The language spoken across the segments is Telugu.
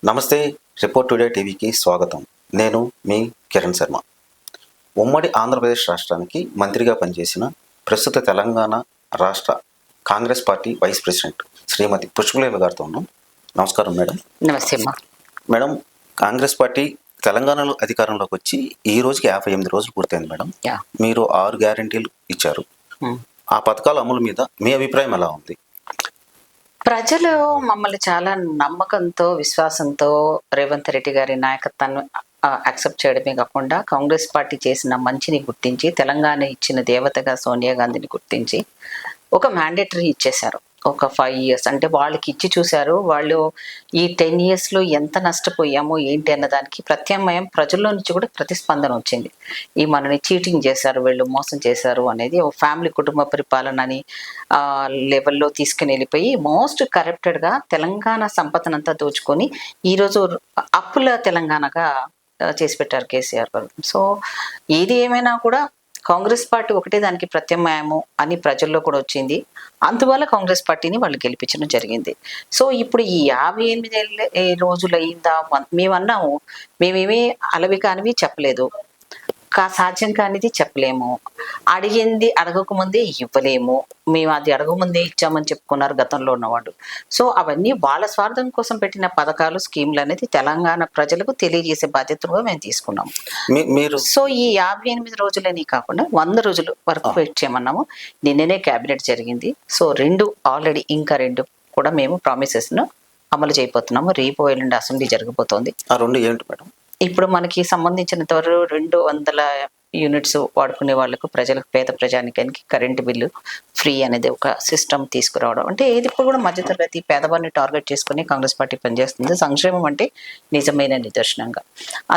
నమస్తే. రిపోర్ట్ టుడే టీవీకి స్వాగతం. నేను మీ కిరణ్ శర్మ. ఉమ్మడి ఆంధ్రప్రదేశ్ రాష్ట్రానికి మంత్రిగా పనిచేసిన ప్రస్తుత తెలంగాణ రాష్ట్ర కాంగ్రెస్ పార్టీ వైస్ ప్రెసిడెంట్ శ్రీమతి పుష్పలేఖ గారితో ఉన్నాం. నమస్కారం మేడం. నమస్తే అమ్మా. మేడం, కాంగ్రెస్ పార్టీ తెలంగాణలో అధికారంలోకి వచ్చి ఈ రోజుకి 58 రోజులు పూర్తయింది మేడం. మీరు 6 గ్యారెంటీలు ఇచ్చారు. ఆ పథకాల అమలు మీద మీ అభిప్రాయం ఎలా ఉంది? ప్రజలు మమ్మల్ని చాలా నమ్మకంతో, విశ్వాసంతో రేవంత్ రెడ్డి గారి నాయకత్వాన్ని యాక్సెప్ట్ చేయడమే కాకుండా కాంగ్రెస్ పార్టీ చేసిన మంచిని గుర్తించి, తెలంగాణ ఇచ్చిన దేవతగా సోనియా గాంధీని గుర్తించి ఒక మ్యాండేటరీ ఇచ్చేశారు. ఒక 5 years అంటే వాళ్ళకి ఇచ్చి చూశారు. వాళ్ళు ఈ 10 yearsలో ఎంత నష్టపోయామో ఏంటి అన్నదానికి ప్రత్యామ్నాయం ప్రజల్లో నుంచి కూడా ప్రతిస్పందన వచ్చింది. ఈ మనని చీటింగ్ చేశారు, వీళ్ళు మోసం చేశారు అనేది ఒక ఫ్యామిలీ కుటుంబ పరిపాలన అని లెవెల్లో తీసుకుని వెళ్ళిపోయి మోస్ట్ కరప్టెడ్గా తెలంగాణ సంపదనంతా దోచుకొని ఈరోజు అప్పుల తెలంగాణగా చేసి పెట్టారు కేసీఆర్ గారు. సో ఏది ఏమైనా కూడా కాంగ్రెస్ పార్టీ ఒకటే దానికి ప్రత్యామ్నాయము అని ప్రజల్లో కూడా వచ్చింది. అందువల్ల కాంగ్రెస్ పార్టీని వాళ్ళు గెలిపించడం జరిగింది. సో ఇప్పుడు ఈ 58 రోజులు అయిందా, మేమన్నాము, మేమేమీ అలవి కానివి చెప్పలేదు, సాధ్యం కానిది చెప్పలేము, అడిగింది అడగకముందే ఇవ్వలేము, మేము అది అడగముందే ఇచ్చామని చెప్పుకున్నారు గతంలో ఉన్నవాడు. సో అవన్నీ వాళ్ళ స్వార్థం కోసం పెట్టిన పథకాలు, స్కీములు అనేది తెలంగాణ ప్రజలకు తెలియజేసే బాధ్యతగా మేము తీసుకున్నాము. సో ఈ 58 రోజులని కాకుండా 100 రోజులు వరకు వెయిట్ చేయమన్నాము. నిన్ననే క్యాబినెట్ జరిగింది. సో 2 ఆల్రెడీ, ఇంకా 2 కూడా మేము ప్రామిసెస్ను అమలు చేయబోతున్నాము. రేపు ఎల్లుండి అసెంబ్లీ జరగబోతోంది. ఆ 2 ఏంటి మేడం? ఇప్పుడు మనకి సంబంధించినంత వరకు 200 యూనిట్స్ వాడుకునే వాళ్ళకు, ప్రజలకు, పేద ప్రజానికానికి కరెంటు బిల్లు ఫ్రీ అనేది ఒక సిస్టమ్ తీసుకురావడం. అంటే ఇది ఇప్పుడు కూడా మధ్యతరగతి పేదవారిని టార్గెట్ చేసుకుని కాంగ్రెస్ పార్టీ పనిచేస్తుంది. సంక్షేమం అంటే నిజమైన నిదర్శనంగా.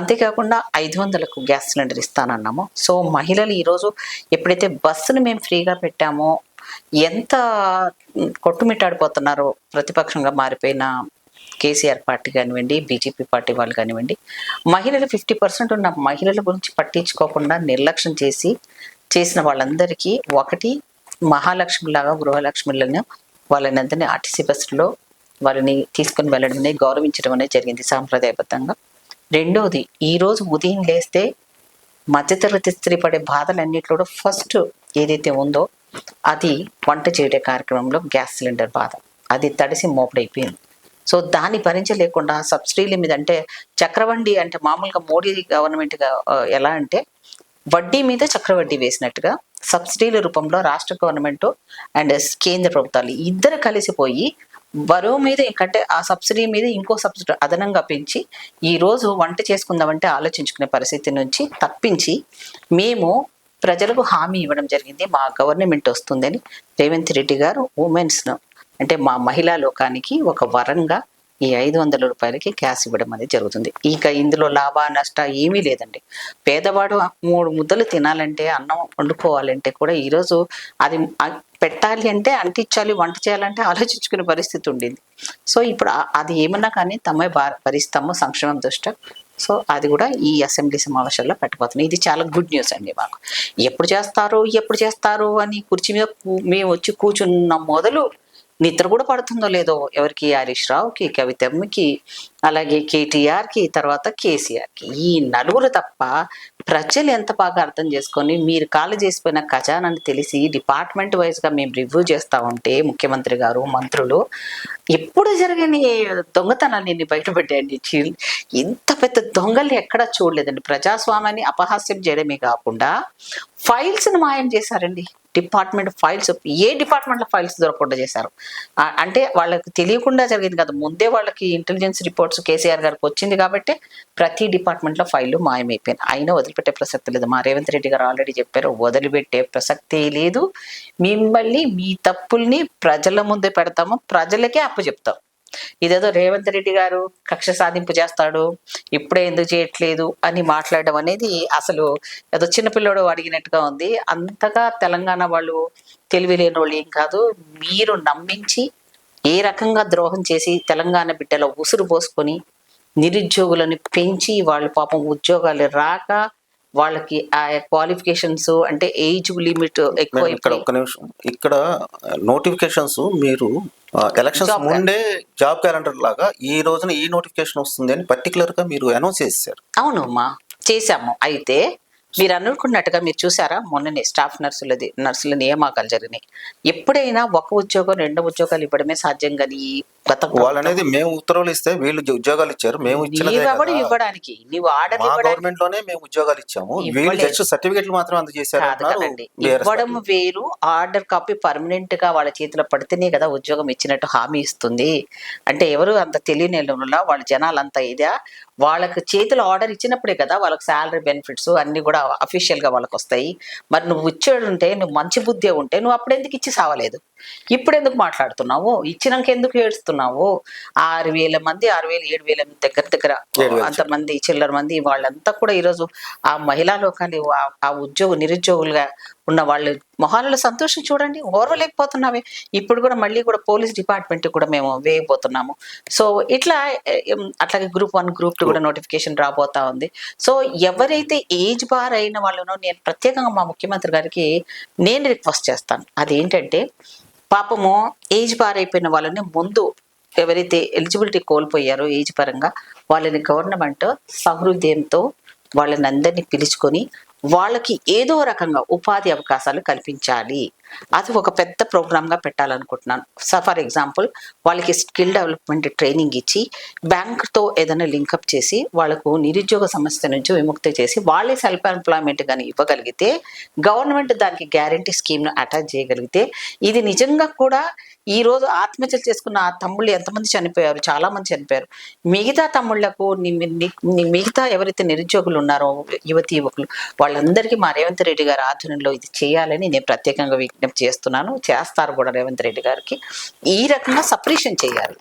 అంతేకాకుండా 500కు గ్యాస్ సిలిండర్ ఇస్తానన్నాము. సో మహిళలు ఈరోజు ఎప్పుడైతే బస్సును మేము ఫ్రీగా పెట్టామో ఎంత కొట్టుమిట్టాడిపోతున్నారో ప్రతిపక్షంగా మారిపోయిన కేసీఆర్ పార్టీ కానివ్వండి, బీజేపీ పార్టీ వాళ్ళు కానివ్వండి, మహిళలు 50% ఉన్న మహిళల గురించి పట్టించుకోకుండా నిర్లక్ష్యం చేసిన వాళ్ళందరికీ ఒకటి మహాలక్ష్మిలాగా గృహలక్ష్మిలను వాళ్ళని అందరినీ ఆర్టీసీ బస్సులో వాళ్ళని తీసుకుని వెళ్ళడం అనేది, గౌరవించడం అనేది జరిగింది సాంప్రదాయబద్ధంగా. రెండోది, ఈరోజు ఉదయం లేస్తే మధ్యతరగతి స్త్రీ పడే బాధలన్నింటిలో ఫస్ట్ ఏదైతే ఉందో అది వంట చేయడే కార్యక్రమంలో గ్యాస్ సిలిండర్ బాధ. అది తడిసి మోపడైపోయింది. సో దాన్ని భరించలేకుండా సబ్సిడీల మీద, అంటే చక్రవడ్డీ, అంటే మామూలుగా మోడీ గవర్నమెంట్గా ఎలా అంటే వడ్డీ మీద చక్రవడ్డీ వేసినట్టుగా సబ్సిడీల రూపంలో రాష్ట్ర గవర్నమెంట్ అండ్ కేంద్ర ప్రభుత్వాలు ఇద్దరు కలిసిపోయి బరువు మీద, ఎందుకంటే ఆ సబ్సిడీ మీద ఇంకో సబ్సిడీ అదనంగా పెంచి ఈరోజు వంట చేసుకుందామంటే ఆలోచించుకునే పరిస్థితి నుంచి తప్పించి మేము ప్రజలకు హామీ ఇవ్వడం జరిగింది. మా గవర్నమెంట్ వస్తుందని రేవంత్ రెడ్డి గారు ఉమెన్స్ను, అంటే మా మహిళా లోకానికి ఒక వరంగా ఈ 500 రూపాయలకి గ్యాస్ ఇవ్వడం అనేది జరుగుతుంది. ఇక ఇందులో లాభ నష్ట ఏమీ లేదండి. పేదవాడు 3 ముద్దలు తినాలంటే, అన్నం వండుకోవాలంటే కూడా ఈరోజు అది పెట్టాలి అంటే, అంటించాలి, వంట చేయాలంటే ఆలోచించుకునే పరిస్థితి ఉండింది. సో ఇప్పుడు అది ఏమన్నా కానీ తమే భరిస్తాము సంక్షేమం దృష్ట్యా. సో అది కూడా ఈ అసెంబ్లీ సమావేశాల్లో పెట్టబోతున్నాం. ఇది చాలా గుడ్ న్యూస్ అండి మాకు. ఎప్పుడు చేస్తారు అని కుర్చీ మీద మేము వచ్చి కూర్చున్న మొదలు నిద్ర కూడా పడుతుందో లేదో ఎవరికి, హరీష్ రావుకి, కవితమ్మకి, అలాగే కేటీఆర్కి, తర్వాత కేసీఆర్కి, ఈ నలుగురు తప్ప ప్రజలు ఎంత బాగా అర్థం చేసుకొని మీరు ఖాళీ చేసిపోయిన ఖజానాన్ని తెలిసి డిపార్ట్మెంట్ వైజ్గా మేము రివ్యూ చేస్తూ ఉంటే ముఖ్యమంత్రి గారు, మంత్రులు ఎప్పుడు జరగని దొంగతనాన్ని బయటపెట్టాయండి. ఇంత పెద్ద దొంగల్ని ఎక్కడా చూడలేదండి. ప్రజాస్వామ్యాన్ని అపహాస్యం చేయడమే కాకుండా ఫైల్స్ని మాయం చేశారండి. డిపార్ట్మెంట్ ఫైల్స్, ఏ డిపార్ట్మెంట్లో ఫైల్స్ దొరకకుండా చేశారు. అంటే వాళ్ళకి తెలియకుండా జరిగింది కదా, ముందే వాళ్ళకి ఇంటెలిజెన్స్ రిపోర్ట్స్ కేసీఆర్ గారికి వచ్చింది కాబట్టి ప్రతి డిపార్ట్మెంట్లో ఫైళ్ళు మాయమైపోయినాయి. అయినా వదిలిపెట్టే ప్రసక్తి లేదు. మా రేవంత్ రెడ్డి గారు ఆల్రెడీ చెప్పారు, వదిలిపెట్టే ప్రసక్తే లేదు. మిమ్మల్ని, మీ తప్పుల్ని ప్రజల ముందే పెడతాము, ప్రజలకే అప్పచెప్తాం. ఇదేదో రేవంత్ రెడ్డి గారు కక్ష సాధింపు చేస్తాడు, ఇప్పుడే ఎందుకు చేయట్లేదు అని మాట్లాడడం అనేది అసలు ఏదో చిన్నపిల్లడు అడిగినట్టుగా ఉంది. అంతగా తెలంగాణ వాళ్ళు తెలివి లేని వాళ్ళు ఏం కాదు. మీరు నమ్మించి ఏ రకంగా ద్రోహం చేసి తెలంగాణ బిడ్డల ఉసురు పోసుకొని నిరుద్యోగులను పెంచి వాళ్ళు పాపం ఉద్యోగాలు రాక వాళ్ళకి ఆ క్వాలిఫికేషన్స్, అంటే ఏజ్ లిమిట్ ఎక్కువ. ఇక్కడ ఒక్క నిమిషం, ఇక్కడ నోటిఫికేషన్స్ మీరు ఎలక్షన్స్ Job ముందే జాబ్ క్యాలెండర్ లాగా ఈ రోజున ఈ నోటిఫికేషన్ వస్తుంది అని పర్టికులర్ గా మీరు అనౌన్స్ చేశారు. అవును అమ్మా, చేశాము. అయితే మీరు అనుకున్నట్టుగా మీరు చూసారా, మొన్ననే స్టాఫ్ నర్సుల నియామకాలు జరిగినాయి. ఎప్పుడైనా ఒక ఉద్యోగం 2 ఉద్యోగాలు ఇవ్వడమే సాధ్యం, కానీ గత వాళ్ళు అనేది మేము ఉత్తర్వులు ఇస్తే వీళ్ళు ఉద్యోగాలు ఇచ్చారు, మేము ఇచ్చినదే నీవెవడు కదా. ఇవ్వడానికి, నీవు ఆర్డర్ మా ఇవ్వడానికి గవర్నమెంట్ లోనే మేము ఉద్యోగాలు ఇచ్చాము, వీళ్ళు ఇవ్వలేదు. జస్ట్ సర్టిఫికెట్లు మాత్రం అందజేశారు కాదు అంటున్నారు కదండి, BRS ఇవ్వడం పార్టీ. వేరు, ఆర్డర్ కాపీ పర్మనెంట్ గా వాళ్ళ చేతిలో పడితేనే కదా ఉద్యోగం ఇచ్చినట్టు హామీ ఇస్తుంది. అంటే ఎవరు అంత తెలియని వాళ్ళ వాళ్ళ జనాలంతా ఇదా, వాళ్ళకి చేతిలో ఆర్డర్ ఇచ్చినప్పుడే కదా వాళ్ళకి శాలరీ బెనిఫిట్స్ అన్ని కూడా అఫీషియల్ గా వాళ్ళకి వస్తాయి. మరి నువ్వు ఇచ్చేడుంటే, నువ్వు మంచి బుద్ధి ఉంటే నువ్వు అప్పుడెందుకు ఇచ్చి సావలేదు? ఇప్పుడు ఎందుకు మాట్లాడుతున్నావు? ఇచ్చినాక ఎందుకు ఏడుస్తున్నావు? 6,000 మంది, 6,000 7,000 దగ్గర దగ్గర 7,000 అంతమంది చిల్లర మంది వాళ్ళంతా కూడా ఈరోజు ఆ మహిళా లోకాన్ని ఆ నిరుద్యోగులుగా ఉన్న వాళ్ళు మొహాలలో సంతోషం చూడండి, ఓర్వలేకపోతున్నామే. ఇప్పుడు కూడా మళ్ళీ కూడా పోలీస్ డిపార్ట్మెంట్ కూడా మేము వేయబోతున్నాము. సో ఇట్లా అట్లాగే గ్రూప్ 1 గ్రూప్ 2 కూడా నోటిఫికేషన్ రాబోతా ఉంది. సో ఎవరైతే ఏజ్ బార్ అయిన వాళ్ళనో, నేను ప్రత్యేకంగా మా ముఖ్యమంత్రి గారికి నేను రిక్వెస్ట్ చేస్తాను, అదేంటంటే పాపము ఏజ్ బార్ అయిపోయిన వాళ్ళని ముందు, ఎవరైతే ఎలిజిబిలిటీ కోల్పోయారో ఏజ్ పరంగా, వాళ్ళని గవర్నమెంట్ సహృదయంతో వాళ్ళని అందరినీ పిలుచుకొని వాళ్ళకి ఏదో రకంగా ఉపాధి అవకాశాలు కల్పించాలి. అది ఒక పెద్ద ప్రోగ్రామ్గా పెట్టాలనుకుంటున్నాను. ఫర్ ఎగ్జాంపుల్, వాళ్ళకి స్కిల్ డెవలప్మెంట్ ట్రైనింగ్ ఇచ్చి బ్యాంక్తో ఏదైనా లింకప్ చేసి వాళ్ళకు నిరుద్యోగ సమస్య నుంచి విముక్తి చేసి వాళ్ళే సెల్ఫ్ ఎంప్లాయ్మెంట్ కానీ ఇవ్వగలిగితే, గవర్నమెంట్ దానికి గ్యారంటీ స్కీమ్ను అటాచ్ చేయగలిగితే, ఇది నిజంగా కూడా ఈ రోజు ఆత్మహత్యలు చేసుకున్న ఆ తమ్ముళ్ళు ఎంతమంది చనిపోయారు? చాలా మంది చనిపోయారు. మిగతా తమ్ముళ్లకు, మిగతా ఎవరైతే నిరుద్యోగులు ఉన్నారో యువతి యువకులు, వాళ్ళందరికీ మా రేవంత్ రెడ్డి గారి ఆధ్వర్యంలో ఇది చేయాలని నేను ప్రత్యేకంగా విజ్ఞప్తి చేస్తున్నాను. చేస్తారు కూడా రేవంత్ రెడ్డి గారికి. ఈ రకంగా సపరేషన్ చేయాలి.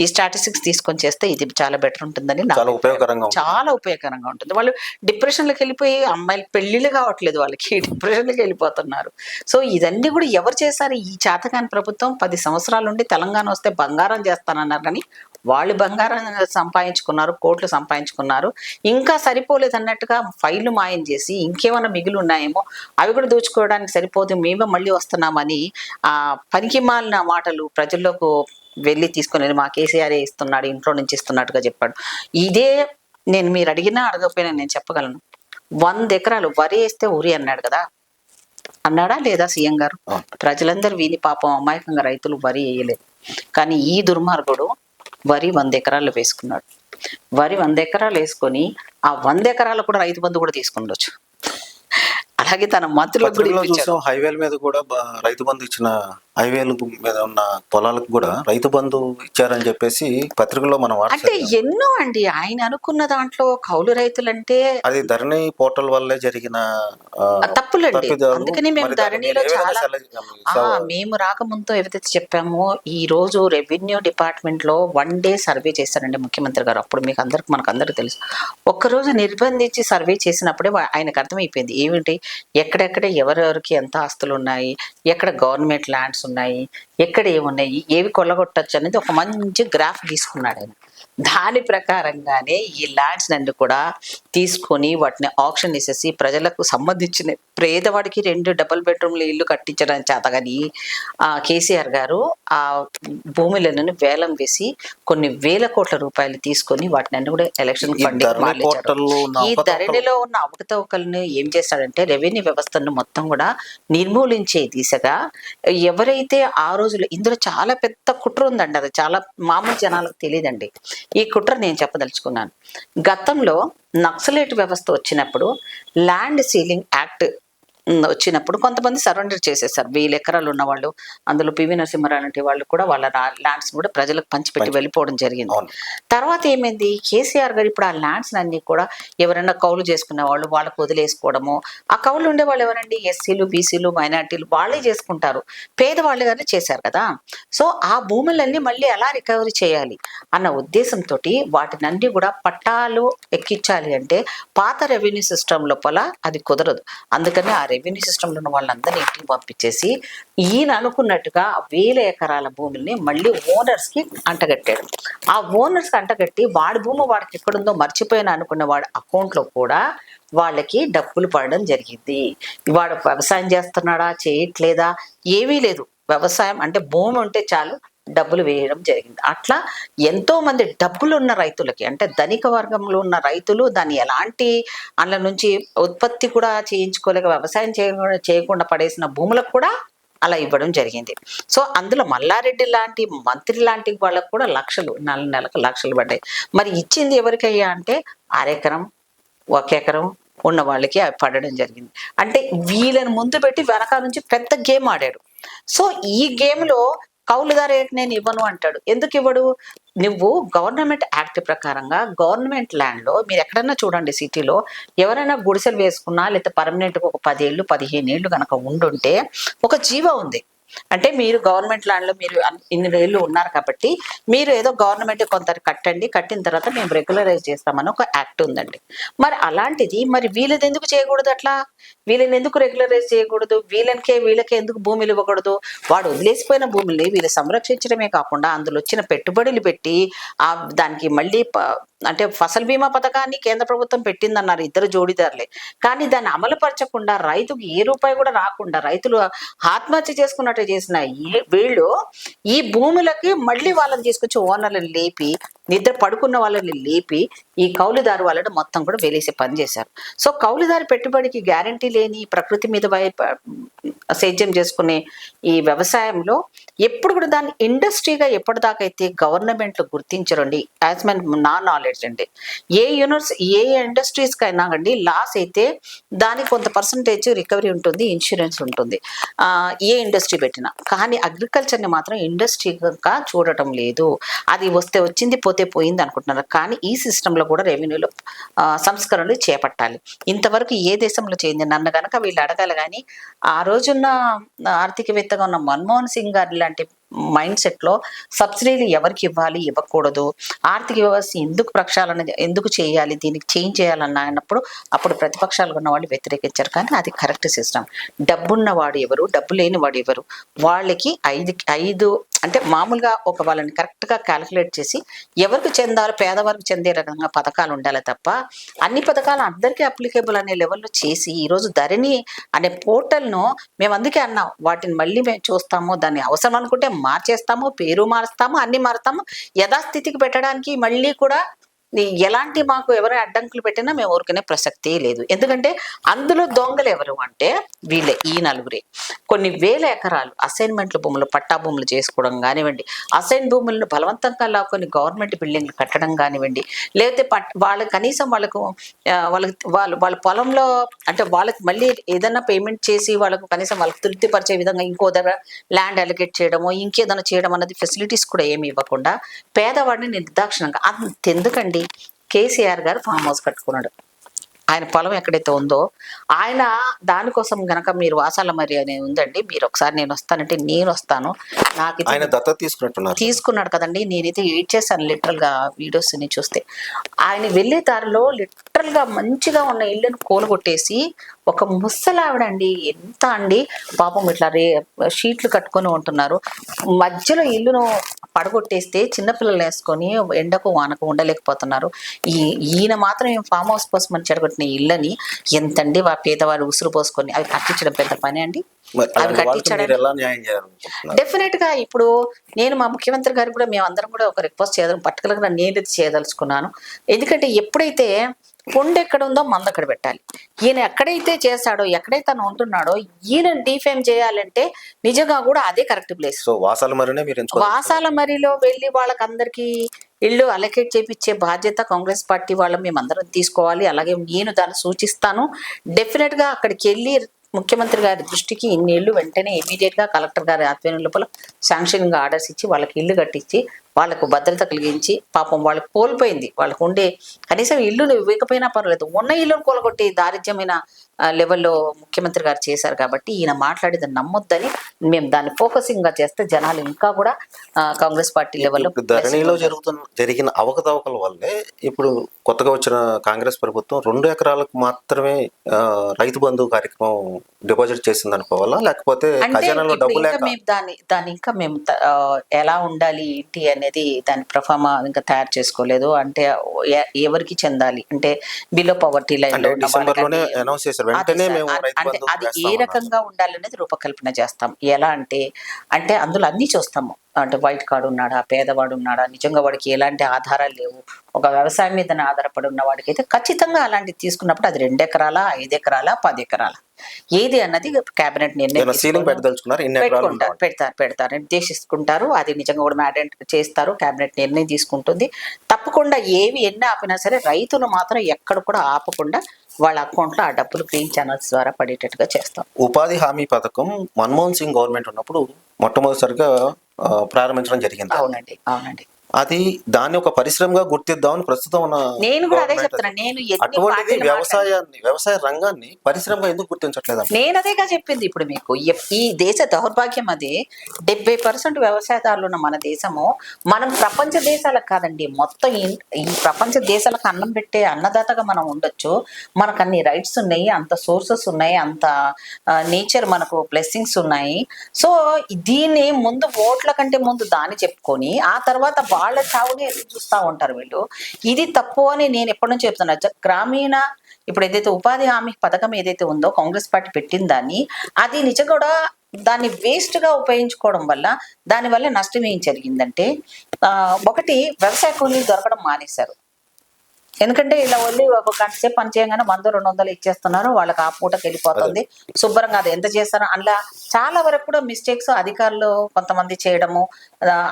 ఈ స్టాటిస్టిక్స్ తీసుకొని చేస్తే ఇది చాలా బెటర్ ఉంటుందని చాలా ఉపయోగకరంగా ఉంటుంది. చాలా ఉపయోగకరంగా ఉంటుంది. వాళ్ళు డిప్రెషన్లకు వెళ్ళిపోయి, అమ్మాయిలు పెళ్లిళ్ళు కావట్లేదు, వాళ్ళకి డిప్రెషన్లకు వెళ్ళిపోతున్నారు. సో ఇదన్నీ కూడా ఎవరు చేశారు? ఈ చేతకాని ప్రభుత్వం 10 సంవత్సరాల నుండి తెలంగాణ వస్తే బంగారం చేస్తానన్నారు, కానీ వాళ్ళు బంగారం సంపాదించుకున్నారు, కోట్లు సంపాదించుకున్నారు. ఇంకా సరిపోలేదు అన్నట్టుగా ఫైళ్లు మాయం చేసి ఇంకేమైనా మిగిలి ఉన్నాయేమో అవి కూడా దోచుకోవడానికి సరిపోదు, మేమే మళ్ళీ వస్తున్నామని ఆ పనికిమాలిన మాటలు ప్రజల్లోకి వెళ్ళి తీసుకుని, మా కేసీఆర్ ఇస్తున్నాడు, ఇంట్లో నుంచి ఇస్తున్నట్టుగా చెప్పాడు. ఇదే నేను మీరు అడిగినా అడగకపోయినా నేను చెప్పగలను. 100 ఎకరాలు వరి వేస్తే ఉరి అన్నాడు కదా, అన్నాడా లేదా సీఎం గారు? ప్రజలందరూ విని పాపం అమాయకంగా రైతులు వరి వేయలేదు. కానీ ఈ దుర్మార్గుడు వరి 100 ఎకరాలు వేసుకున్నాడు. వరి 100 ఎకరాలు వేసుకొని ఆ 100 ఎకరాలు కూడా రైతు బంధు కూడా తీసుకుండొచ్చు. అలాగే తన మంత్రులకు కూడా ఇప్పించారు. హైవేల మీద కూడా రైతు బంధు ఇచ్చిన, హైవేల మీద ఉన్న పొలాలకు కూడా రైతు బంధు ఇచ్చారని చెప్పేసి పత్రికల్లో మనం అంటే ఎన్నో అండి. ఆయన అనుకున్న దాంట్లో కౌలు రైతులంటే అది ధరణి పోర్టల్ వల్లే జరిగిన తప్పులండి. అందుకని మేము ధరణిలో చాలా చాలా మేము రాకముందు ఏదైతే చెప్పామో, ఈ రోజు రెవెన్యూ డిపార్ట్మెంట్ లో 1 డే సర్వే చేశారండి ముఖ్యమంత్రి గారు. అప్పుడు మనకందరికి తెలుసు. ఒక్కరోజు నిర్బంధించి సర్వే చేసినప్పుడే ఆయనకు అర్థమైపోయింది ఏమిటి, ఎక్కడెక్కడ ఎవరెవరికి ఎంత ఆస్తులు ఉన్నాయి, ఎక్కడ గవర్నమెంట్ ల్యాండ్స్ ఉన్నాయి, ఎక్కడ ఏమున్నాయి, ఏవి కొల్లగొట్టచ్చు అనేది ఒక మంచి గ్రాఫ్ తీసుకున్నాడు ఆయన. దాని ప్రకారంగానే ఈ ల్యాండ్స్ అన్ని కూడా తీసుకొని వాటిని ఆక్షన్ వేసేసి ప్రజలకు సంబంధించిన పేదవాడికి 2 డబుల్ బెడ్రూమ్ల ఇల్లు కట్టించడానికి చేతగాని కేసీఆర్ గారు ఆ భూములను వేలం వేసి కొన్ని వేల కోట్ల రూపాయలు తీసుకొని వాటిని అన్ని కూడా ఎలక్షన్ ఫండ్ ఈ ధరణిలో ఉన్న అవకతవకలను ఏం చేస్తాడంటే, రెవెన్యూ వ్యవస్థను మొత్తం కూడా నిర్మూలించే దిశగా ఎవరైతే ఆ రోజులు, ఇందులో చాలా పెద్ద కుట్ర ఉందండి, అది చాలా మామూలు జనాలకు తెలియదండి. ఈ కుట్ర నేను చెప్పదలుచుకున్నాను. గతంలో నక్సలైట్ వ్యవస్థ వచ్చినప్పుడు, ల్యాండ్ సీలింగ్ యాక్ట్ వచ్చినప్పుడు కొంతమంది సరెండర్ చేసేసారు. 1000 ఎకరాలు ఉన్న వాళ్ళు, అందులో పివి నరసింహారావు లాంటి వాళ్ళు కూడా వాళ్ళ ల్యాండ్స్ కూడా ప్రజలకు పంచిపెట్టి వెళ్ళిపోవడం జరిగింది. తర్వాత ఏమైంది, కేసీఆర్ గారు ఇప్పుడు ఆ ల్యాండ్స్ అన్ని కూడా ఎవరైనా కౌలు చేసుకునే వాళ్ళు వాళ్ళకు వదిలేసుకోవడము. ఆ కౌలు ఉండే వాళ్ళు ఎవరండి, ఎస్సీలు, బీసీలు, మైనార్టీలు, వాళ్ళే చేసుకుంటారు. పేదవాళ్ళు కానీ చేశారు కదా. సో ఆ భూములన్నీ మళ్ళీ ఎలా రికవరీ చేయాలి అన్న ఉద్దేశంతో వాటినన్నీ కూడా పట్టాలు ఎక్కించాలి అంటే పాత రెవెన్యూ సిస్టమ్ లోపల అది కుదరదు. అందుకని ఆ రెవెన్యూ సిస్టంలో ఉన్న వాళ్ళందరినీ ఇంటికి పంపించేసి ఈయన అనుకున్నట్టుగా 1000 ఎకరాల భూముల్ని మళ్ళీ ఓనర్స్ కి అంటగట్టాడు. ఆ ఓనర్స్ కి అంటగట్టి వాడి భూమి వాడికి ఎక్కడుందో మర్చిపోయిన అనుకున్న వాడి అకౌంట్ లో కూడా వాళ్ళకి డబ్బులు పడడం జరిగింది. వాడు వ్యవసాయం చేస్తున్నాడా, చేయట్లేదా, ఏమీ లేదు. వ్యవసాయం అంటే భూమి ఉంటే చాలు, డబ్బులు వేయడం జరిగింది. అట్లా ఎంతో మంది డబ్బులు ఉన్న రైతులకి, అంటే ధనిక వర్గంలో ఉన్న రైతులు దాన్ని ఎలాంటి అందులో నుంచి ఉత్పత్తి కూడా చేయించుకోలేక వ్యవసాయం చేయకుండా పడేసిన భూములకు కూడా అలా ఇవ్వడం జరిగింది. సో అందులో మల్లారెడ్డి లాంటి మంత్రి లాంటి వాళ్ళకు కూడా లక్షలు, నెలకు లక్షలు పడ్డాయి. మరి ఇచ్చింది ఎవరికయ్యా అంటే అరెకరం, ఒక ఎకరం ఉన్న వాళ్ళకి అవి పడడం జరిగింది. అంటే వీళ్ళని ముందు పెట్టి వెనక నుంచి పెద్ద గేమ్ ఆడాడు. సో ఈ గేమ్లో కౌలుదారు నేను ఇవ్వను అంటాడు. ఎందుకు ఇవ్వడు? నువ్వు గవర్నమెంట్ యాక్ట్ ప్రకారంగా గవర్నమెంట్ ల్యాండ్లో మీరు ఎక్కడన్నా చూడండి, సిటీలో ఎవరైనా గుడిసెలు వేసుకున్నా లేకపోతే పర్మనెంట్గా ఒక 10 ఏళ్ళు 15 ఏళ్ళు కనుక ఉండుంటే ఒక జీవో ఉంది. అంటే మీరు గవర్నమెంట్ ల్యాండ్లో మీరు ఇన్ని ఏళ్ళు ఉన్నారు కాబట్టి మీరు ఏదో గవర్నమెంట్ కొంత కట్టండి, కట్టిన తర్వాత మేము రెగ్యులరైజ్ చేస్తామని ఒక యాక్ట్ ఉందండి. మరి అలాంటిది మరి వీళ్ళది ఎందుకు చేయకూడదు? అట్లా వీళ్ళని ఎందుకు రెగ్యులరైజ్ చేయకూడదు? వీళ్ళకే ఎందుకు భూములు ఇవ్వకూడదు? వాడు వదిలేసిపోయిన భూముల్ని వీళ్ళు సంరక్షించడమే కాకుండా అందులో వచ్చిన పెట్టుబడులు పెట్టి దానికి మళ్ళీ అంటే ఫసల్ బీమా పథకాన్ని కేంద్ర ప్రభుత్వం పెట్టిందన్నారు ఇద్దరు జోడిదారులే, కానీ దాన్ని అమలుపరచకుండా రైతుకు ఏ రూపాయి కూడా రాకుండా రైతులు ఆత్మహత్య చేసుకున్నట్టు చేసిన వీళ్ళు ఈ భూములకి మళ్ళీ వాళ్ళని తీసుకొచ్చి ఓనర్లను లేపి, నిద్ర పడుకున్న వాళ్ళని లేపి ఈ కౌలుదారు వాళ్ళని మొత్తం కూడా వెలేసే పని చేశారు. సో కౌలుదారు పెట్టుబడికి గ్యారంటీ లేని ప్రకృతి మీద సేద్యం చేసుకునే ఈ వ్యవసాయంలో ఎప్పుడు కూడా దాన్ని ఇండస్ట్రీగా ఎప్పటిదాకైతే గవర్నమెంట్లు గుర్తించరండి, యాజ్ మై నా నాలెడ్జ్ అండి, ఏ ఇండస్ట్రీస్ కైనా అండి లాస్ అయితే దానికి కొంత పర్సంటేజ్ రికవరీ ఉంటుంది, ఇన్సూరెన్స్ ఉంటుంది ఏ ఇండస్ట్రీ పెట్టినా. కానీ అగ్రికల్చర్ని మాత్రం ఇండస్ట్రీగా చూడటం లేదు. అది వస్తే వచ్చింది, పోతే పోయింది అనుకుంటున్నారు. కానీ ఈ సిస్టంలో కూడా రెవెన్యూలో సంస్కరణలు చేపట్టాలి. ఇంతవరకు ఏ దేశంలో చేయింది నన్ను కనుక వీళ్ళు అడగాలి. కానీ ఆ రోజున్న ఆర్థికవేత్తగా ఉన్న మన్మోహన్ సింగ్ గారి లాంటి మైండ్ సెట్లో సబ్సిడీలు ఎవరికి ఇవ్వాలి, ఇవ్వకూడదు, ఆర్థిక వ్యవస్థ ఎందుకు ప్రక్షాళన ఎందుకు చేయాలి, దీనికి చేంజ్ చేయాలన్నప్పుడు అప్పుడు ప్రతిపక్షాలు ఉన్న వాళ్ళు వ్యతిరేకించారు. కానీ అది కరెక్ట్ సిస్టమ్. డబ్బున్నవాడు ఎవరు, డబ్బు లేని వాడు ఎవరు, వాళ్ళకి ఐదు అంటే మామూలుగా ఒక వాళ్ళని కరెక్ట్గా క్యాలిక్యులేట్ చేసి ఎవరికి చెందాలో పేదవారికి చెందే రకంగా పథకాలు ఉండాలి తప్ప అన్ని పథకాలు అందరికీ అప్లికేబుల్ అనే లెవెల్లో చేసి ఈరోజు ధరణి అనే పోర్టల్ను మేము అందుకే అన్నాం, వాటిని మళ్ళీ మేము చూస్తాము, దాన్ని అవసరం అనుకుంటే మార్చేస్తాము, పేరు మారుస్తాము, అన్ని మారుతాము, యథాస్థితికి పెట్టడానికి మళ్ళీ కూడా ఎలాంటి మాకు ఎవరైనా అడ్డంకులు పెట్టినా మేము ఊరుకునే ప్రసక్తే లేదు. ఎందుకంటే అందులో దొంగలు ఎవరు అంటే వీళ్ళే, ఈ నలుగురే. కొన్ని వేల ఎకరాలు అసైన్మెంట్ల భూములు, పట్టా భూములు చేసుకోవడం కానివ్వండి, అసైన్ భూములను బలవంతంగా లాక్కొని గవర్నమెంట్ బిల్డింగ్లు కట్టడం కానివ్వండి, లేకపోతే వాళ్ళకి కనీసం వాళ్ళ పొలంలో అంటే వాళ్ళకి మళ్ళీ ఏదైనా పేమెంట్ చేసి వాళ్ళకు కనీసం వాళ్ళకి తృప్తిపరిచే విధంగా ఇంకో దగ్గర ల్యాండ్ అలొకేట్ చేయడమో ఇంకేదైనా చేయడం అన్నది ఫెసిలిటీస్ కూడా ఏమి ఇవ్వకుండా పేదవాడిని నిర్దాక్షిణంగా అంతెందుకండి. కేసీఆర్ గారు ఫామ్ హౌస్ కట్టుకున్నాడు. ఆయన పొలం ఎక్కడైతే ఉందో ఆయన దానికోసం గనక మీరు వాసాల మరి అని ఉందండి, మీరు ఒకసారి నేను వస్తానంటే నేను వస్తాను, నాకు ఆయన దత్తత తీసుకున్నాడు కదండి. నేనైతే ఎయిట్ చేశాను లిటరల్ గా వీడియోస్ ని చూస్తే. ఆయన వెళ్ళే దారిలో లిటరల్ గా మంచిగా ఉన్న ఇళ్ళను కూలగొట్టేసి ఒక ముసలావిడండి, ఎంత అండి పాపం ఇట్లా షీట్లు కట్టుకొని ఉంటున్నారు, మధ్యలో ఇల్లును పడగొట్టేస్తే చిన్నపిల్లలు వేసుకొని ఎండకు వానకు ఉండలేకపోతున్నారు. ఈయన మాత్రం ఫామ్ హౌస్ కోసం అని చెడగొట్టిన ఇళ్ళని ఎంతండి పేదవాడు ఉసురు పోసుకొని అవి కట్టించడం పెద్ద పని అండి. అవి కట్టించడం డెఫినెట్ గా ఇప్పుడు నేను మా ముఖ్యమంత్రి గారు కూడా మేమందరం కూడా ఒక రిక్వెస్ట్ చేద్దాం, పర్టికులర్ గా నేను ఇది చేయదలుచుకున్నాను. ఎందుకంటే ఎప్పుడైతే కొండ ఎక్కడ ఉందో మంద అక్కడ పెట్టాలి. ఈయన ఎక్కడైతే చేశాడో, ఎక్కడైతే తను ఉంటున్నాడో ఈయన డిఫేమ్ చేయాలంటే నిజంగా కూడా అదే కరెక్ట్ ప్లేస్. వాసాల మరిలో వెళ్ళి వాళ్ళకందరికీ ఇళ్ళు అలొకేట్ చేయించే బాధ్యత కాంగ్రెస్ పార్టీ వాళ్ళ మేమందరం తీసుకోవాలి. అలాగే నేను దాన్ని సూచిస్తాను. డెఫినెట్ గా అక్కడికి వెళ్ళి ముఖ్యమంత్రి గారి దృష్టికి ఇన్ని ఇళ్ళు వెంటనే ఇమీడియట్ గా కలెక్టర్ గారి ఆధ్వర్యం లోపల శాంక్షనింగ్ ఆర్డర్స్ ఇచ్చి వాళ్ళకి ఇల్లు కట్టించి వాళ్ళకు భద్రత కలిగించి, పాపం వాళ్ళకి కోల్పోయింది, వాళ్ళకు ఉండే కనీసం ఇల్లును ఇవ్వకపోయినా పర్వాలేదు, ఉన్న ఇల్లును కూలగొట్టి దారిద్ర్యమైన లెవెల్లో ముఖ్యమంత్రి గారు చేశారు. కాబట్టి ఈయన మాట్లాడేది నమ్మొద్దని మేము దాన్ని ఫోకసింగ్ గా చేస్తే జనాలు ఇంకా కూడా కాంగ్రెస్ పార్టీ లెవెల్లో ధరణిలో జరిగిన అవకతవకల వల్లే ఇప్పుడు కొత్తగా వచ్చిన కాంగ్రెస్ ప్రభుత్వం 2 ఎకరాలకు మాత్రమే రైతు బంధు కార్యక్రమం డిపాజిట్ చేసింది అనుకోవాలా, లేకపోతే ఖజానాలో డబ్బు లేక దాన్ని ఇంకా మేము ఎలా ఉండాలి ఏంటి అనేది దాని ప్రఫార్మా ఇంకా తయారు చేసుకోలేదు. అంటే ఎవరికి చెందాలి అంటే బిలో పవర్టీ లైన్ లో అది ఏ రకంగా ఉండాలనేది రూపకల్పన చేస్తాం. ఎలా అంటే అందులో అన్ని చూస్తాము. అంటే వైట్ కార్డు ఉన్నాడా, పేదవాడు ఉన్నాడా, నిజంగా వాడికి ఎలాంటి ఆధారాలు లేవు, ఒక వ్యవసాయం మీద ఆధారపడి ఉన్న వాడికి అయితే ఖచ్చితంగా అలాంటివి తీసుకున్నప్పుడు అది 2 ఎకరాల, 5 ఎకరాల, 10 ఎకరాల ఏది అన్నది కేబినెట్ నిర్ణయం సీలింగ్ పెట్టదలుచుకున్నారు, ఇన్ని ఎకరాలు పెడతారు నిర్దేశిస్తుంటారు. అది నిజంగా కూడా మ్యాడెంట్ చేస్తారు, కేబినెట్ నిర్ణయం తీసుకుంటుంది. తప్పకుండా ఏవి ఎన్ని ఆపినా సరే రైతులు మాత్రం ఎక్కడ కూడా ఆపకుండా వాళ్ళ అకౌంట్లో ఆ డబ్బులు గ్రీన్ ఛానల్స్ ద్వారా పడేటట్టుగా చేస్తాం. ఉపాధి హామీ పథకం మన్మోహన్ సింగ్ గవర్నమెంట్ ఉన్నప్పుడు మొట్టమొదటిసారిగా ప్రారంభించడం జరిగింది. అవునండి, అవునండి. అది దాన్ని ఒక పరిశ్రమగా గుర్తిద్దామని ప్రస్తుతం ఉన్న నేను కూడా అదే చెప్తున్నాను. నేను అటువంటిది వ్యవసాయ రంగాన్ని పరిశ్రమగా ఎందుకు గుర్తించట్లేదు? నేను అదేగా చెప్పింది ఇప్పుడు మీకు. ఈ దేశ దౌర్భాగ్యం అది. 70% వ్యవసాయదారులు ఉన్న మన దేశము, మనం ప్రపంచ దేశాలకు కాదండి, మొత్తం ఈ ప్రపంచ దేశాలకు అన్నం పెట్టే అన్నదాతగా మనం ఉండొచ్చు. మనకు అన్ని రైట్స్ ఉన్నాయి, అంత సోర్సెస్ ఉన్నాయి, అంత నేచర్ మనకు బ్లెస్సింగ్స్ ఉన్నాయి. సో దీన్ని ముందు ఓట్ల కంటే ముందు దాన్ని చెప్పుకొని ఆ తర్వాత వాళ్ళ చావుని ఎదురు చూస్తూ ఉంటారు వీళ్ళు. ఇది తప్పు అని నేను ఎప్పటి నుంచి చెప్తున్నా. గ్రామీణ ఇప్పుడు ఏదైతే ఉపాధి హామీ పథకం ఏదైతే ఉందో కాంగ్రెస్ పార్టీ పెట్టిన దాన్ని, అది నిజంగా కూడా దాన్ని వేస్ట్ గా ఉపయోగించుకోవడం వల్ల దానివల్ల నష్టం ఏం జరిగిందంటే, ఒకటి వ్యవసాయ కూలీలు దొరకడం మానేశారు. ఎందుకంటే ఇలా వెళ్ళి ఒక గంట సేపు పని చేయగానే 100-200 ఇచ్చేస్తున్నారు, వాళ్ళకి ఆ పూటకి వెళ్ళిపోతుంది శుభ్రంగా. అది ఎంత చేస్తారో అందులో చాలా వరకు కూడా మిస్టేక్స్ అధికారులు కొంతమంది చేయడము,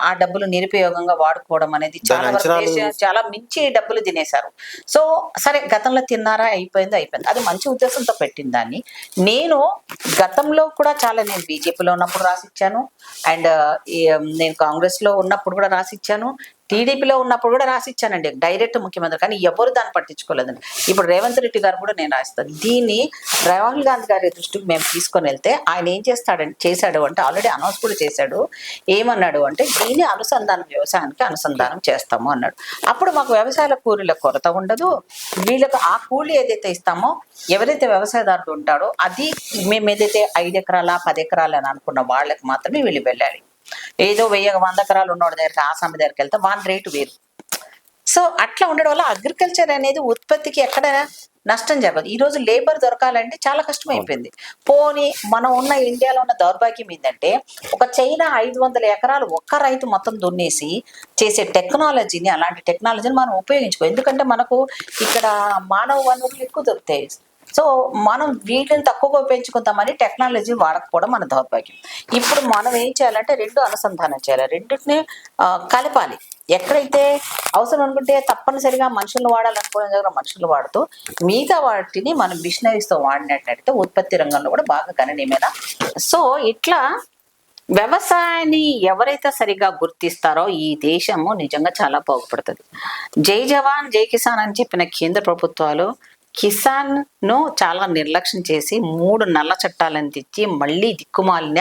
ఆ డబ్బులు నిరుపయోగంగా వాడుకోవడం అనేది చాలా వరకు చాలా మించి డబ్బులు తినేశారు. సో సరే, గతంలో తిన్నారా, అయిపోయింది. అది మంచి ఉద్దేశంతో పెట్టిన దాన్ని నేను గతంలో కూడా నేను బీజేపీలో ఉన్నప్పుడు రాసిచ్చాను, అండ్ నేను కాంగ్రెస్ లో ఉన్నప్పుడు కూడా రాసిచ్చాను, టీడీపీలో ఉన్నప్పుడు కూడా రాసిచ్చానండి డైరెక్ట్ ముఖ్యమంత్రి. కానీ ఎవరు దాన్ని పట్టించుకోలేదండి. ఇప్పుడు రేవంత్ రెడ్డి గారు కూడా నేను రాస్తాను. దీన్ని రాహుల్ గాంధీ గారి దృష్టికి మేము తీసుకొని వెళ్తే ఆయన ఏం చేశాడు అంటే ఆల్రెడీ అనౌన్స్ కూడా చేశాడు. ఏమన్నాడు అంటే దీన్ని వ్యవసాయానికి అనుసంధానం చేస్తాము అన్నాడు. అప్పుడు మాకు వ్యవసాయ కూలీల కొరత ఉండదు. వీళ్ళకి ఆ కూలీ ఏదైతే ఇస్తామో, ఎవరైతే వ్యవసాయదారుడు ఉంటాడో అది మేము ఏదైతే 5 ఎకరాల 10 ఎకరాలు అని అనుకున్న వాళ్ళకి మాత్రమే వీళ్ళు వెళ్ళాలి. ఏదో 100 ఎకరాలు ఉన్నోడి దగ్గరికి, ఆసామి దగ్గరికి వెళ్తే వాళ్ళ రేటు వేరు. సో అట్లా ఉండడం వల్ల అగ్రికల్చర్ అనేది ఉత్పత్తికి ఎక్కడ నష్టం జరగదు. ఈ రోజు లేబర్ దొరకాలంటే చాలా కష్టమైపోయింది. పోనీ మనం ఉన్న ఇండియాలో ఉన్న దౌర్భాగ్యం ఏంటంటే, ఒక చైనా 500 ఎకరాలు ఒక్క రైతు మొత్తం దున్నేసి చేసే టెక్నాలజీని, అలాంటి టెక్నాలజీని మనం ఉపయోగించుకో. ఎందుకంటే మనకు ఇక్కడ మానవ వనరులు ఎక్కువ దొరుకుతాయి. సో మనం వీటిని తక్కువగా పెంచుకుందామని టెక్నాలజీ వాడకపోవడం మన దౌర్భాగ్యం. ఇప్పుడు మనం ఏం చేయాలంటే రెండు అనుసంధానం చేయాలి, రెండింటిని కలపాలి. ఎక్కడైతే అవసరం అనుకుంటే తప్పనిసరిగా మనుషులు వాడాలనుకునే దగ్గర మనుషులు వాడుతూ, మిగతా వాటిని మనం మిషనరీస్తో వాడినట్టయితే ఉత్పత్తి రంగంలో కూడా బాగా గణనీయమైన. సో ఇట్లా వ్యవసాయాన్ని ఎవరైతే సరిగా గుర్తిస్తారో ఈ దేశము నిజంగా చాలా బాగుపడుతుంది. జై జవాన్ జై కిసాన్ అని చెప్పిన కేంద్ర ప్రభుత్వాలు కిసాన్ ను చాలా నిర్లక్ష్యం చేసి 3 నల్ల చట్టాలను తెచ్చి మళ్ళీ దిక్కుమాలిన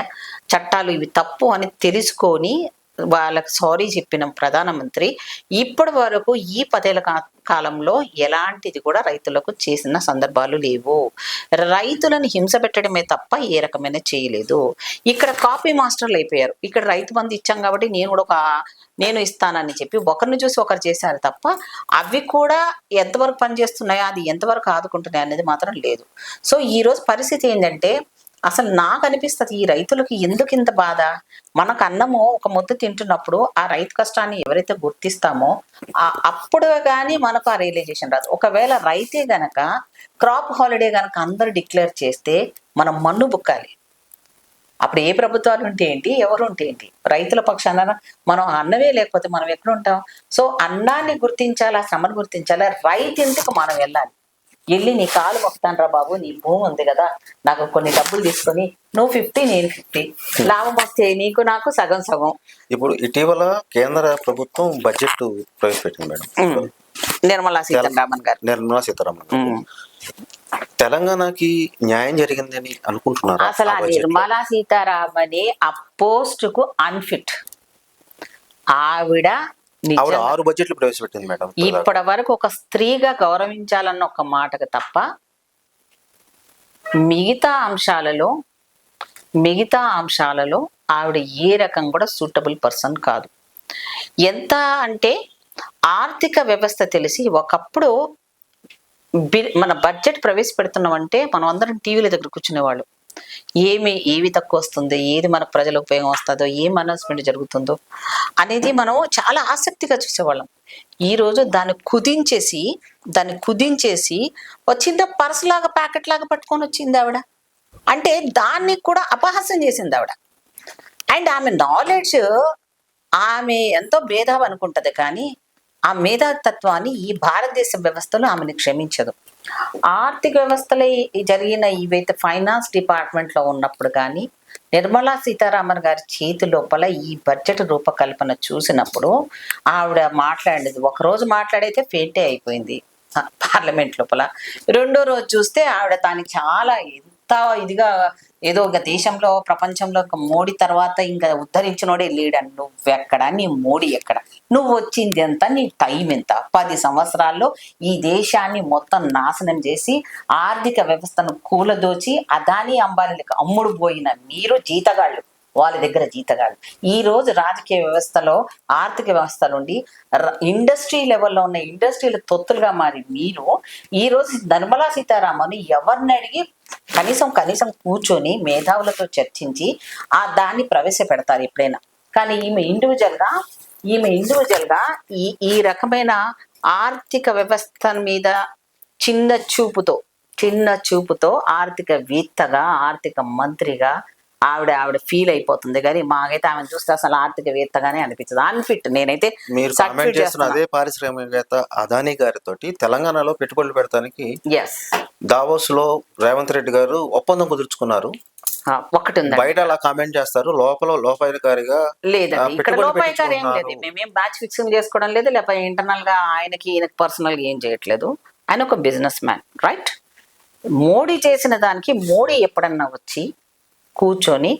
చట్టాలు ఇవి తప్పు అని తెలుసుకొని వాళ్ళకి సారీ చెప్పిన ప్రధానమంత్రి ఇప్పటి వరకు ఈ 10 ఏళ్ల కాలంలో ఎలాంటిది కూడా రైతులకు చేసిన సందర్భాలు లేవు. రైతులను హింస పెట్టడమే తప్ప ఏ రకమైన చేయలేదు. ఇక్కడ కాపీ మాస్టర్లు అయిపోయారు. ఇక్కడ రైతు బంధు ఇచ్చాం కాబట్టి నేను ఇస్తానని చెప్పి ఒకరిని చూసి ఒకరు చేశారు తప్ప అవి కూడా ఎంతవరకు పనిచేస్తున్నాయో, అది ఎంతవరకు ఆదుకుంటున్నాయి అనేది మాత్రం లేదు. సో ఈ రోజు పరిస్థితి ఏంటంటే, అసలు నాకు అనిపిస్తుంది ఈ రైతులకి ఎందుకు ఇంత బాధ. మనకు అన్నము ఒక ముద్ద తింటున్నప్పుడు ఆ రైతు కష్టాన్ని ఎవరైతే గుర్తిస్తామో అప్పుడు కానీ మనకు ఆ రియలైజేషన్ రాదు. ఒకవేళ రైతే గనక క్రాప్ హాలిడే గనక అందరూ డిక్లేర్ చేస్తే మనం మన్ను బుక్కాలి. అప్పుడు ఏ ప్రభుత్వాలు ఉంటే ఏంటి, ఎవరు ఉంటే ఏంటి, రైతుల పక్షాన మనం అన్నమే లేకపోతే మనం ఎక్కడ ఉంటాం. సో అన్నాన్ని గుర్తించాలి, ఆ శ్రమను గుర్తించాలి. రైతు ఇంటికి మనం వెళ్ళాలి. వెళ్ళి నీ కాలు మొక్కుతాను రా బాబు, నీ భూమి ఉంది కదా, నాకు కొన్ని డబ్బులు తీసుకొని నువ్వు 50 నేను 50, లాభం వస్తే నీకు నాకు సగం సగం. ఇప్పుడు ఇటీవల కేంద్ర ప్రభుత్వం బడ్జెట్ ప్రవేశపెట్టింది మేడం, నిర్మలా సీతారామన్ గారు. తెలంగాణకి న్యాయం జరిగిందని అనుకుంటున్నారు? అసలు ఆ నిర్మలా సీతారామన్ ఆ పోస్ట్ కు అన్ఫిట్. ఆవిడ 6 బడ్జెట్లు ప్రవేశపెట్టింది మేడం. ఇప్పటి వరకు ఒక స్త్రీగా గౌరవించాలన్న ఒక మాటకు తప్ప మిగతా అంశాలలో ఆవిడ ఏ రకం కూడా సూటబుల్ పర్సన్ కాదు. ఎంత అంటే ఆర్థిక వ్యవస్థ తెలిసి ఒకప్పుడు మన బడ్జెట్ ప్రవేశపెడుతున్నామంటే మనం అందరం టీవీల దగ్గర కూర్చునేవాళ్ళు. ఏవి తక్కువ వస్తుందో, ఏది మన ప్రజలకు ఉపయోగం వస్తుందో, ఏం అనౌన్స్మెంట్ జరుగుతుందో అనేది మనం చాలా ఆసక్తిగా చూసేవాళ్ళం. ఈరోజు దాన్ని కుదించేసి వచ్చిందో పర్స్ లాగా ప్యాకెట్ లాగా పట్టుకొని వచ్చింది ఆవిడ. అంటే దాన్ని కూడా అపహాస్యం చేసింది ఆవిడ. అండ్ ఆమె నాలెడ్జ్, ఆమె ఎంతో మేధావి అనుకుంటది, కానీ ఆ మేధాతత్వాన్ని ఈ భారతదేశ వ్యవస్థలో ఆమెను క్షమించదు. ఆర్థిక వ్యవస్థలో జరిగిన ఇవైతే ఫైనాన్స్ డిపార్ట్మెంట్లో ఉన్నప్పుడు కానీ నిర్మలా సీతారామన్ గారి చేతి లోపల ఈ బడ్జెట్ రూపకల్పన చూసినప్పుడు ఆవిడ మాట్లాడేది, ఒకరోజు మాట్లాడైతే ఫేటే అయిపోయింది పార్లమెంట్ లోపల. రెండో రోజు చూస్తే ఆవిడ దానికి చాలా ఇదిగా ఏదో ఒక దేశంలో ప్రపంచంలో ఒక మోడీ తర్వాత ఇంకా ఉద్ధరించినోడే లేడని, నువ్వెక్కడ, నీ మోడీ ఎక్కడ, నువ్వు వచ్చింది ఎంత, నీ టైం ఎంత, 10 సంవత్సరాల్లో ఈ దేశాన్ని మొత్తం నాశనం చేసి ఆర్థిక వ్యవస్థను కూలదోచి అదానీ అంబానీలకు అమ్ముడు పోయిన మీరు జీతగాళ్ళు, వాళ్ళ దగ్గర జీతగాళ్ళు. ఈ రోజు రాజకీయ వ్యవస్థలో, ఆర్థిక వ్యవస్థ నుండి ఇండస్ట్రీ లెవెల్లో ఉన్న ఇండస్ట్రీల తొత్తులుగా మారి మీరు ఈ రోజు నిర్మలా సీతారామన్ ఎవరిని అడిగి కనీసం కూర్చొని మేధావులతో చర్చించి దాన్ని ప్రవేశపెడతారు ఎప్పుడైనా. కానీ ఈమె ఇండివిజువల్ గా ఈ రకమైన ఆర్థిక వ్యవస్థ మీద చిన్న చూపుతో ఆర్థికవేత్తగా, ఆర్థిక మంత్రిగా ఆవిడ ఫీల్ అయిపోతుంది. కానీ మాకైతే ఆమెను చూస్తే అసలు ఆర్థికవేత్తగానే అనిపించదు, అన్ఫిట్. నేనైతే మీరు కామెంట్ చేస్తున్న అదే పారిశ్రామికవేత్త అదానీ గారితో తెలంగాణలో పెట్టుబడులు పెడతానికి దావోస్ లో రేవంత్ రెడ్డి గారు ఒప్పందం కుదుర్చుకున్నారు. ఒకటి ఉంది, బయట అలా కామెంట్ చేస్తారు, లోపాయకారిగా లేదండి. ఇక్కడ లోపాయకారి ఏం లేదు, మేమేం బ్యాచ్ ఫిక్సింగ్ చేసుకోవడం లేదు, లేకపోతే ఇంటర్నల్ గా ఈయనకి పర్సనల్ గా ఏం చేయట్లేదు. ఆయన ఒక బిజినెస్ మ్యాన్, రైట్? మోడీ చేసిన దానికి మోడీ ఎప్పుడన్నా వచ్చి కూర్చొని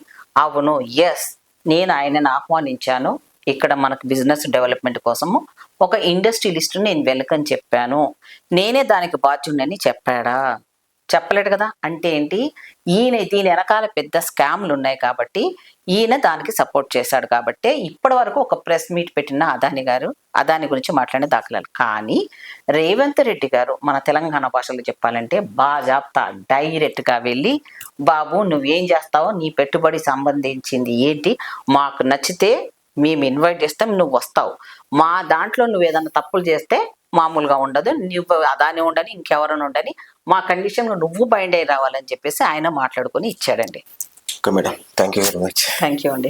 అవును ఎస్ నేను ఆయనను ఆహ్వానించాను, ఇక్కడ మనకు బిజినెస్ డెవలప్మెంట్ కోసము ఒక ఇండస్ట్రియలిస్ట్ నేను వెల్కమ్ చెప్పాను, నేనే దానికి బాధ్యుడిని చెప్పాడా? చెప్పలేడు కదా. అంటే ఏంటి, దీని వెనకాల పెద్ద స్కామ్లు ఉన్నాయి కాబట్టి ఈయన దానికి సపోర్ట్ చేశాడు కాబట్టి ఇప్పటి వరకు ఒక ప్రెస్ మీట్ పెట్టిన అదాని గురించి మాట్లాడే దాఖలాలు. కానీ రేవంత్ రెడ్డి గారు మన తెలంగాణ భాషలో చెప్పాలంటే బాజాప్తా డైరెక్ట్ గా వెళ్ళి, బాబు నువ్వేం చేస్తావో, నీ పెట్టుబడి సంబంధించింది ఏంటి, మాకు నచ్చితే మేము ఇన్వైట్ చేస్తాం, నువ్వు వస్తావు, మా దాంట్లో నువ్వు ఏదైనా తప్పులు చేస్తే మామూలుగా ఉండదు, నువ్వు అదాని ఉండని ఇంకెవరైనా ఉండని, మా కండిషన్ నువ్వు బైండ్ అయి రావాలని చెప్పేసి ఆయన మాట్లాడుకొని ఇచ్చాడండి. Okay madam, thank you very much. Thank you అండి.